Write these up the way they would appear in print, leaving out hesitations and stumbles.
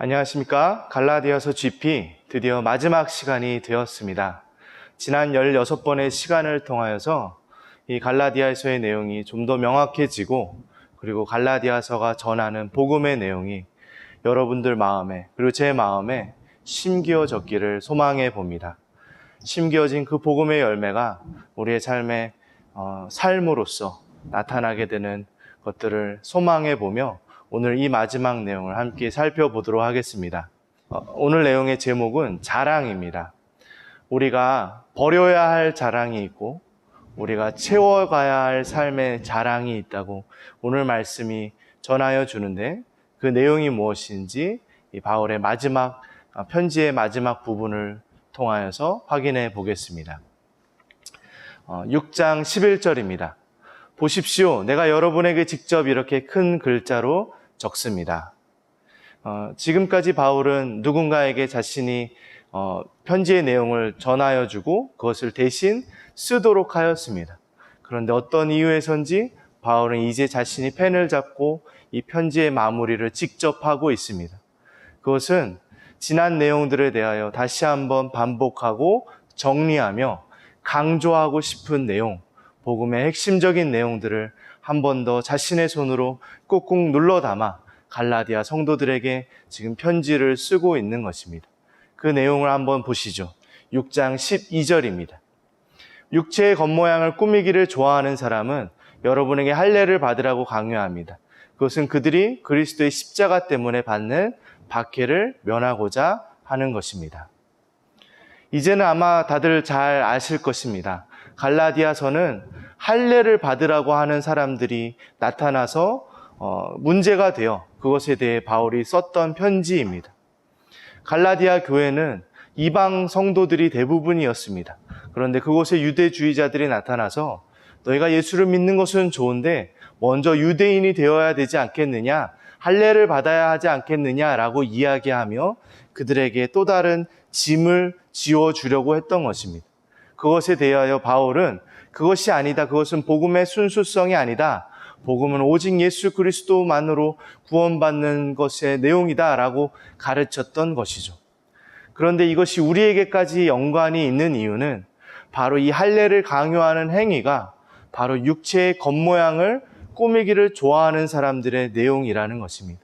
안녕하십니까. 갈라디아서 GP 드디어 마지막 시간이 되었습니다. 지난 16번의 시간을 통하여서 이 갈라디아서의 내용이 좀 더 명확해지고, 그리고 갈라디아서가 전하는 복음의 내용이 여러분들 마음에, 그리고 제 마음에 심기어졌기를 소망해 봅니다. 심기어진 그 복음의 열매가 우리의 삶의 삶으로서 나타나게 되는 것들을 소망해 보며 오늘 이 마지막 내용을 함께 살펴보도록 하겠습니다. 오늘 내용의 제목은 자랑입니다. 우리가 버려야 할 자랑이 있고 우리가 채워가야 할 삶의 자랑이 있다고 오늘 말씀이 전하여 주는데, 그 내용이 무엇인지 이 바울의 마지막 편지의 마지막 부분을 통하여서 확인해 보겠습니다. 6장 11절입니다. 보십시오. 내가 여러분에게 직접 이렇게 큰 글자로 적습니다. 지금까지 바울은 누군가에게 자신이 편지의 내용을 전하여 주고 그것을 대신 쓰도록 하였습니다. 그런데 어떤 이유에선지 바울은 이제 자신이 펜을 잡고 이 편지의 마무리를 직접 하고 있습니다. 그것은 지난 내용들에 대하여 다시 한번 반복하고 정리하며 강조하고 싶은 내용, 복음의 핵심적인 내용들을 한 번 더 자신의 손으로 꾹꾹 눌러 담아 갈라디아 성도들에게 지금 편지를 쓰고 있는 것입니다. 그 내용을 한번 보시죠. 6장 12절입니다. 육체의 겉모양을 꾸미기를 좋아하는 사람은 여러분에게 할례를 받으라고 강요합니다. 그것은 그들이 그리스도의 십자가 때문에 받는 박해를 면하고자 하는 것입니다. 이제는 아마 다들 잘 아실 것입니다. 갈라디아서는 할례를 받으라고 하는 사람들이 나타나서 문제가 되어 그것에 대해 바울이 썼던 편지입니다. 갈라디아 교회는 이방 성도들이 대부분이었습니다. 그런데 그곳에 유대주의자들이 나타나서 너희가 예수를 믿는 것은 좋은데 먼저 유대인이 되어야 되지 않겠느냐, 할례를 받아야 하지 않겠느냐라고 이야기하며 그들에게 또 다른 짐을 지어주려고 했던 것입니다. 그것에 대하여 바울은 그것이 아니다, 그것은 복음의 순수성이 아니다, 복음은 오직 예수 그리스도만으로 구원받는 것의 내용이다 라고 가르쳤던 것이죠. 그런데 이것이 우리에게까지 연관이 있는 이유는 바로 이 할례를 강요하는 행위가 바로 육체의 겉모양을 꾸미기를 좋아하는 사람들의 내용이라는 것입니다.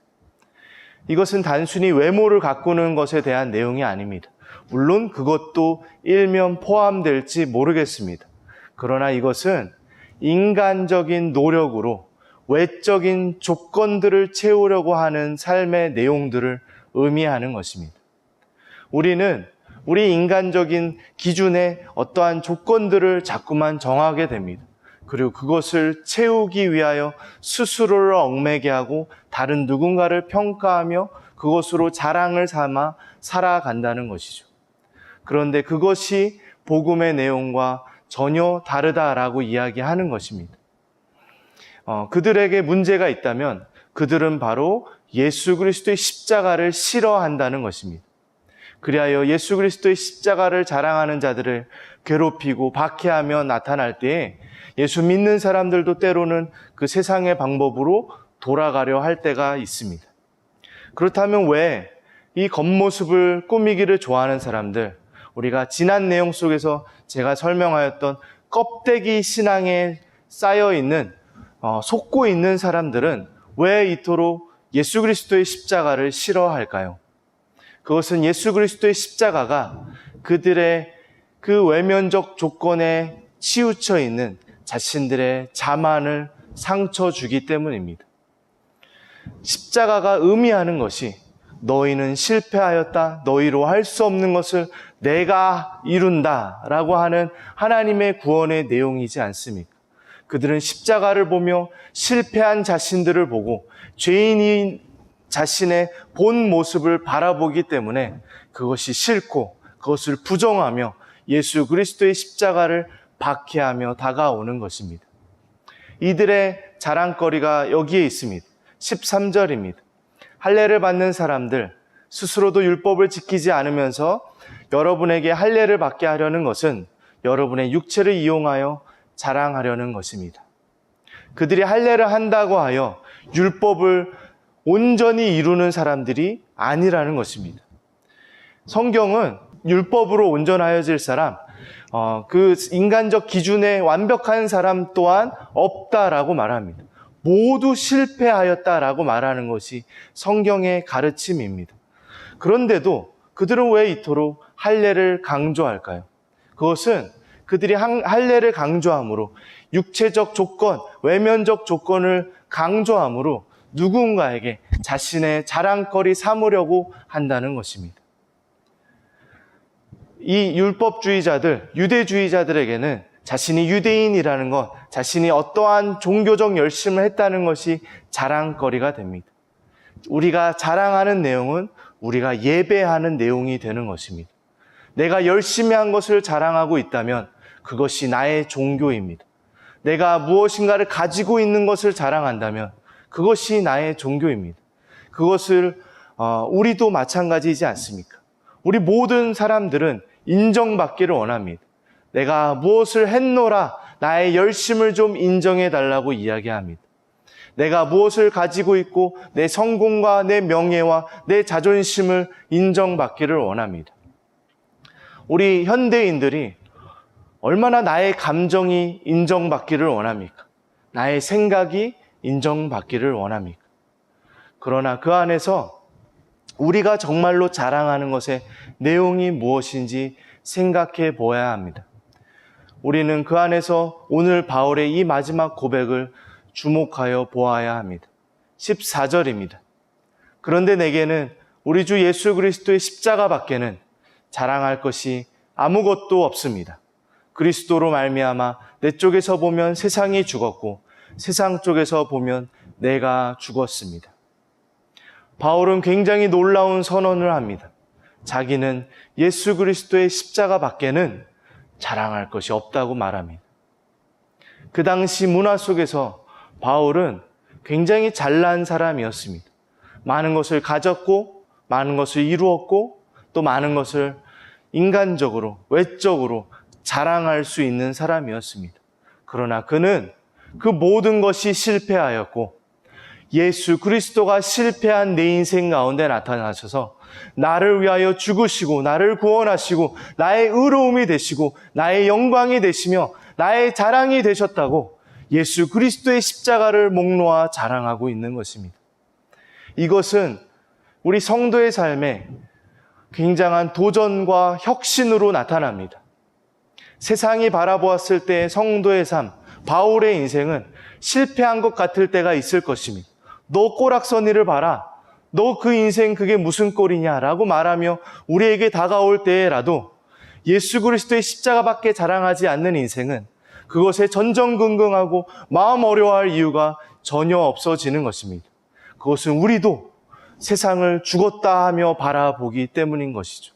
이것은 단순히 외모를 가꾸는 것에 대한 내용이 아닙니다. 물론 그것도 일면 포함될지 모르겠습니다. 그러나 이것은 인간적인 노력으로 외적인 조건들을 채우려고 하는 삶의 내용들을 의미하는 것입니다. 우리는 우리 인간적인 기준에 어떠한 조건들을 자꾸만 정하게 됩니다. 그리고 그것을 채우기 위하여 스스로를 얽매게 하고 다른 누군가를 평가하며 그것으로 자랑을 삼아 살아간다는 것이죠. 그런데 그것이 복음의 내용과 전혀 다르다라고 이야기하는 것입니다. 그들에게 문제가 있다면 그들은 바로 예수 그리스도의 십자가를 싫어한다는 것입니다. 그리하여 예수 그리스도의 십자가를 자랑하는 자들을 괴롭히고 박해하며 나타날 때에 예수 믿는 사람들도 때로는 그 세상의 방법으로 돌아가려 할 때가 있습니다. 그렇다면 왜 이 겉모습을 꾸미기를 좋아하는 사람들, 우리가 지난 내용 속에서 제가 설명하였던 껍데기 신앙에 쌓여있는 속고 있는 사람들은 왜 이토록 예수 그리스도의 십자가를 싫어할까요? 그것은 예수 그리스도의 십자가가 그들의 그 외면적 조건에 치우쳐 있는 자신들의 자만을 상처 주기 때문입니다. 십자가가 의미하는 것이 너희는 실패하였다, 너희로 할 수 없는 것을 내가 이룬다 라고 하는 하나님의 구원의 내용이지 않습니까? 그들은 십자가를 보며 실패한 자신들을 보고 죄인인 자신의 본 모습을 바라보기 때문에 그것이 싫고 그것을 부정하며 예수 그리스도의 십자가를 박해하며 다가오는 것입니다. 이들의 자랑거리가 여기에 있습니다. 13절입니다. 할례를 받는 사람들, 스스로도 율법을 지키지 않으면서 여러분에게 할례를 받게 하려는 것은 여러분의 육체를 이용하여 자랑하려는 것입니다. 그들이 할례를 한다고 하여 율법을 온전히 이루는 사람들이 아니라는 것입니다. 성경은 율법으로 온전하여질 사람, 그 인간적 기준에 완벽한 사람 또한 없다라고 말합니다. 모두 실패하였다라고 말하는 것이 성경의 가르침입니다. 그런데도 그들은 왜 이토록 할례를 강조할까요? 그것은 그들이 할례를 강조함으로 육체적 조건, 외면적 조건을 강조함으로 누군가에게 자신의 자랑거리 삼으려고 한다는 것입니다. 이 율법주의자들, 유대주의자들에게는 자신이 유대인이라는 것, 자신이 어떠한 종교적 열심을 했다는 것이 자랑거리가 됩니다. 우리가 자랑하는 내용은 우리가 예배하는 내용이 되는 것입니다. 내가 열심히 한 것을 자랑하고 있다면 그것이 나의 종교입니다. 내가 무엇인가를 가지고 있는 것을 자랑한다면 그것이 나의 종교입니다. 그것을 우리도 마찬가지이지 않습니까? 우리 모든 사람들은 인정받기를 원합니다. 내가 무엇을 했노라, 나의 열심을 좀 인정해 달라고 이야기합니다. 내가 무엇을 가지고 있고 내 성공과 내 명예와 내 자존심을 인정받기를 원합니다. 우리 현대인들이 얼마나 나의 감정이 인정받기를 원합니까? 나의 생각이 인정받기를 원합니까? 그러나 그 안에서 우리가 정말로 자랑하는 것의 내용이 무엇인지 생각해 보아야 합니다. 우리는 그 안에서 오늘 바울의 이 마지막 고백을 주목하여 보아야 합니다. 14절입니다. 그런데 내게는 우리 주 예수 그리스도의 십자가 밖에는 자랑할 것이 아무것도 없습니다. 그리스도로 말미암아 내 쪽에서 보면 세상이 죽었고 세상 쪽에서 보면 내가 죽었습니다. 바울은 굉장히 놀라운 선언을 합니다. 자기는 예수 그리스도의 십자가 밖에는 자랑할 것이 없다고 말합니다. 그 당시 문화 속에서 바울은 굉장히 잘난 사람이었습니다. 많은 것을 가졌고 많은 것을 이루었고 또 많은 것을 인간적으로, 외적으로 자랑할 수 있는 사람이었습니다. 그러나 그는 그 모든 것이 실패하였고 예수 그리스도가 실패한 내 인생 가운데 나타나셔서 나를 위하여 죽으시고 나를 구원하시고 나의 의로움이 되시고 나의 영광이 되시며 나의 자랑이 되셨다고 예수 그리스도의 십자가를 목놓아 자랑하고 있는 것입니다. 이것은 우리 성도의 삶에 굉장한 도전과 혁신으로 나타납니다. 세상이 바라보았을 때 성도의 삶, 바울의 인생은 실패한 것 같을 때가 있을 것입니다. 너 꼬락서니를 봐라. 너 그 인생 그게 무슨 꼴이냐라고 말하며 우리에게 다가올 때라도 예수 그리스도의 십자가밖에 자랑하지 않는 인생은 그것에 전전긍긍하고 마음 어려워할 이유가 전혀 없어지는 것입니다. 그것은 우리도 세상을 죽었다 하며 바라보기 때문인 것이죠.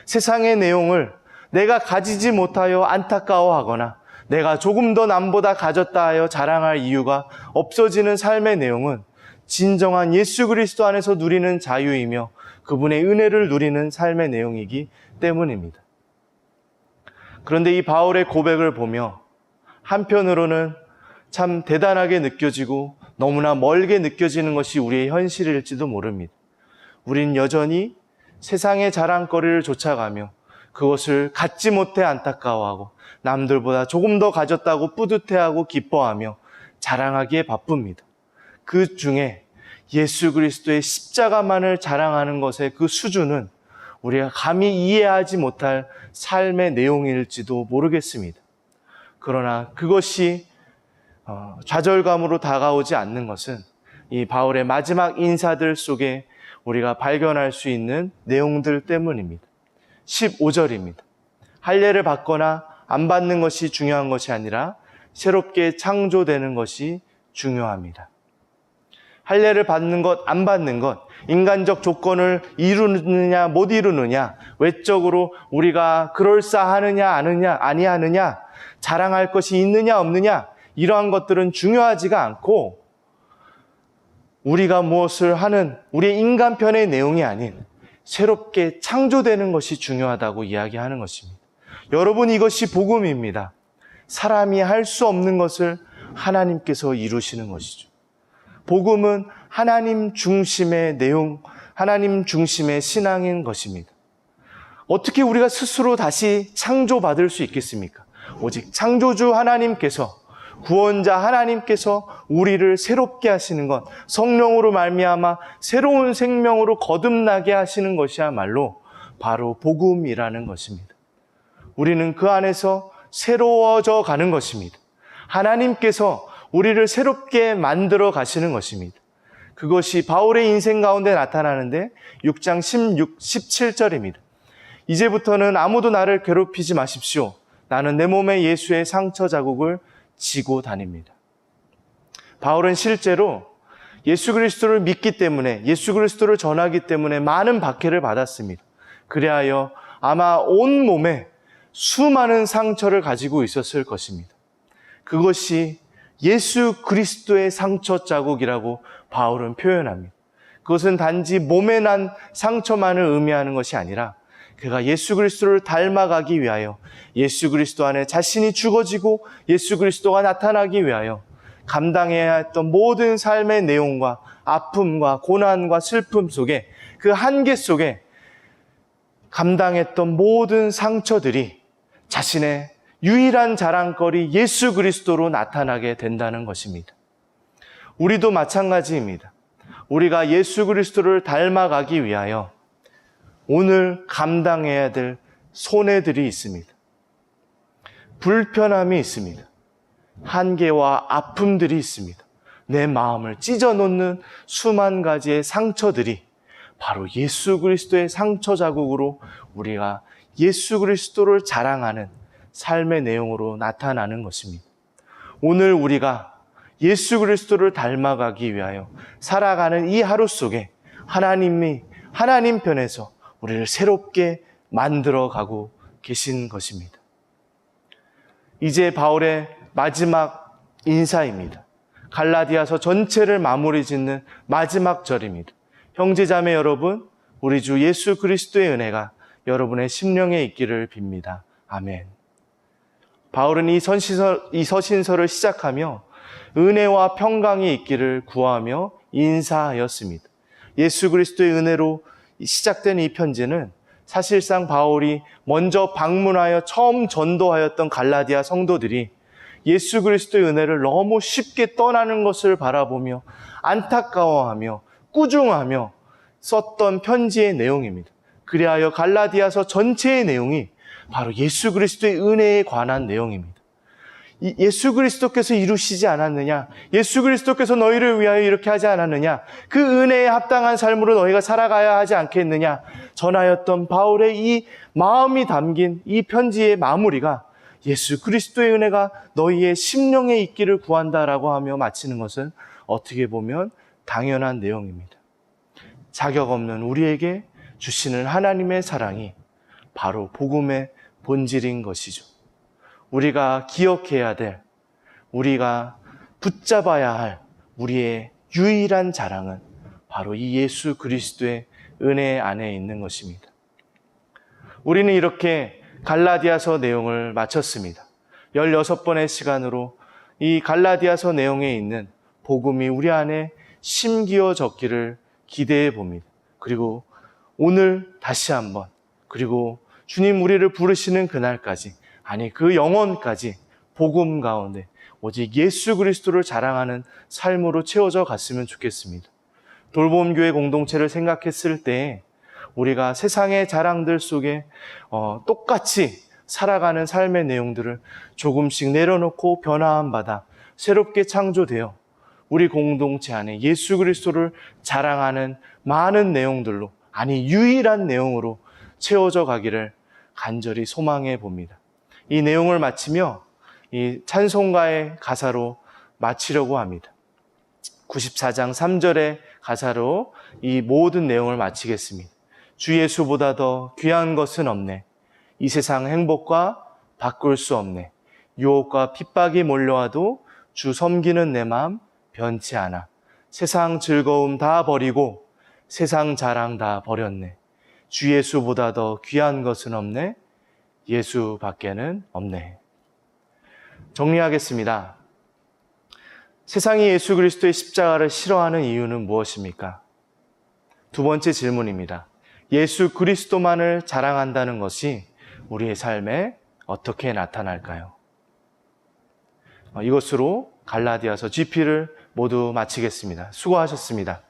세상의 내용을 내가 가지지 못하여 안타까워하거나 내가 조금 더 남보다 가졌다 하여 자랑할 이유가 없어지는 삶의 내용은 진정한 예수 그리스도 안에서 누리는 자유이며 그분의 은혜를 누리는 삶의 내용이기 때문입니다. 그런데 이 바울의 고백을 보며 한편으로는 참 대단하게 느껴지고 너무나 멀게 느껴지는 것이 우리의 현실일지도 모릅니다. 우린 여전히 세상의 자랑거리를 쫓아가며 그것을 갖지 못해 안타까워하고 남들보다 조금 더 가졌다고 뿌듯해하고 기뻐하며 자랑하기에 바쁩니다. 그 중에 예수 그리스도의 십자가만을 자랑하는 것의 그 수준은 우리가 감히 이해하지 못할 삶의 내용일지도 모르겠습니다. 그러나 그것이 좌절감으로 다가오지 않는 것은 이 바울의 마지막 인사들 속에 우리가 발견할 수 있는 내용들 때문입니다. 15절입니다. 할례를 받거나 안 받는 것이 중요한 것이 아니라 새롭게 창조되는 것이 중요합니다. 할례를 받는 것, 안 받는 것, 인간적 조건을 이루느냐 못 이루느냐, 외적으로 우리가 그럴싸하느냐 아니하느냐, 자랑할 것이 있느냐 없느냐, 이러한 것들은 중요하지가 않고 우리가 무엇을 하는 우리의 인간편의 내용이 아닌 새롭게 창조되는 것이 중요하다고 이야기하는 것입니다. 여러분, 이것이 복음입니다. 사람이 할 수 없는 것을 하나님께서 이루시는 것이죠. 복음은 하나님 중심의 내용, 하나님 중심의 신앙인 것입니다. 어떻게 우리가 스스로 다시 창조받을 수 있겠습니까? 오직 창조주 하나님께서, 구원자 하나님께서 우리를 새롭게 하시는 것, 성령으로 말미암아 새로운 생명으로 거듭나게 하시는 것이야말로 바로 복음이라는 것입니다. 우리는 그 안에서 새로워져 가는 것입니다. 하나님께서 우리를 새롭게 만들어 가시는 것입니다. 그것이 바울의 인생 가운데 나타나는데 6장 17절입니다. 이제부터는 아무도 나를 괴롭히지 마십시오. 나는 내 몸에 예수의 상처 자국을 지고 다닙니다. 바울은 실제로 예수 그리스도를 믿기 때문에, 예수 그리스도를 전하기 때문에 많은 박해를 받았습니다. 그리하여 아마 온 몸에 수많은 상처를 가지고 있었을 것입니다. 그것이 예수 그리스도의 상처 자국이라고 바울은 표현합니다. 그것은 단지 몸에 난 상처만을 의미하는 것이 아니라 그가 예수 그리스도를 닮아가기 위하여, 예수 그리스도 안에 자신이 죽어지고 예수 그리스도가 나타나기 위하여 감당해야 했던 모든 삶의 내용과 아픔과 고난과 슬픔 속에, 그 한계 속에 감당했던 모든 상처들이 자신의 유일한 자랑거리 예수 그리스도로 나타나게 된다는 것입니다. 우리도 마찬가지입니다. 우리가 예수 그리스도를 닮아가기 위하여 오늘 감당해야 될 손해들이 있습니다. 불편함이 있습니다. 한계와 아픔들이 있습니다. 내 마음을 찢어놓는 수만 가지의 상처들이 바로 예수 그리스도의 상처 자국으로 우리가 예수 그리스도를 자랑하는 삶의 내용으로 나타나는 것입니다. 오늘 우리가 예수 그리스도를 닮아가기 위하여 살아가는 이 하루 속에 하나님이 하나님 편에서 우리를 새롭게 만들어가고 계신 것입니다. 이제 바울의 마지막 인사입니다. 갈라디아서 전체를 마무리 짓는 마지막 절입니다. 형제자매 여러분, 우리 주 예수 그리스도의 은혜가 여러분의 심령에 있기를 빕니다. 아멘. 바울은 이 서신서를 시작하며 은혜와 평강이 있기를 구하며 인사하였습니다. 예수 그리스도의 은혜로 시작된 이 편지는 사실상 바울이 먼저 방문하여 처음 전도하였던 갈라디아 성도들이 예수 그리스도의 은혜를 너무 쉽게 떠나는 것을 바라보며 안타까워하며 꾸중하며 썼던 편지의 내용입니다. 그리하여 갈라디아서 전체의 내용이 바로 예수 그리스도의 은혜에 관한 내용입니다. 예수 그리스도께서 이루시지 않았느냐? 예수 그리스도께서 너희를 위하여 이렇게 하지 않았느냐? 그 은혜에 합당한 삶으로 너희가 살아가야 하지 않겠느냐? 전하였던 바울의 이 마음이 담긴 이 편지의 마무리가 예수 그리스도의 은혜가 너희의 심령에 있기를 구한다라고 하며 마치는 것은 어떻게 보면 당연한 내용입니다. 자격 없는 우리에게 주시는 하나님의 사랑이 바로 복음의 본질인 것이죠. 우리가 기억해야 될, 우리가 붙잡아야 할 우리의 유일한 자랑은 바로 이 예수 그리스도의 은혜 안에 있는 것입니다. 우리는 이렇게 갈라디아서 내용을 마쳤습니다. 16번의 시간으로 이 갈라디아서 내용에 있는 복음이 우리 안에 심기어 적기를 기대해 봅니다. 그리고 오늘 다시 한번, 그리고 주님 우리를 부르시는 그날까지, 아니 그 영원까지 복음 가운데 오직 예수 그리스도를 자랑하는 삶으로 채워져 갔으면 좋겠습니다. 돌봄교회 공동체를 생각했을 때 우리가 세상의 자랑들 속에 똑같이 살아가는 삶의 내용들을 조금씩 내려놓고 변화함 받아 새롭게 창조되어 우리 공동체 안에 예수 그리스도를 자랑하는 많은 내용들로, 아니 유일한 내용으로 채워져 가기를 간절히 소망해 봅니다. 이 내용을 마치며 이 찬송가의 가사로 마치려고 합니다. 94장 3절의 가사로 이 모든 내용을 마치겠습니다. 주 예수보다 더 귀한 것은 없네. 이 세상 행복과 바꿀 수 없네. 유혹과 핍박이 몰려와도 주 섬기는 내 마음 변치 않아. 세상 즐거움 다 버리고 세상 자랑 다 버렸네. 주 예수보다 더 귀한 것은 없네. 예수밖에는 없네. 정리하겠습니다. 세상이 예수 그리스도의 십자가를 싫어하는 이유는 무엇입니까? 두 번째 질문입니다. 예수 그리스도만을 자랑한다는 것이 우리의 삶에 어떻게 나타날까요? 이것으로 갈라디아서 GP를 모두 마치겠습니다. 수고하셨습니다.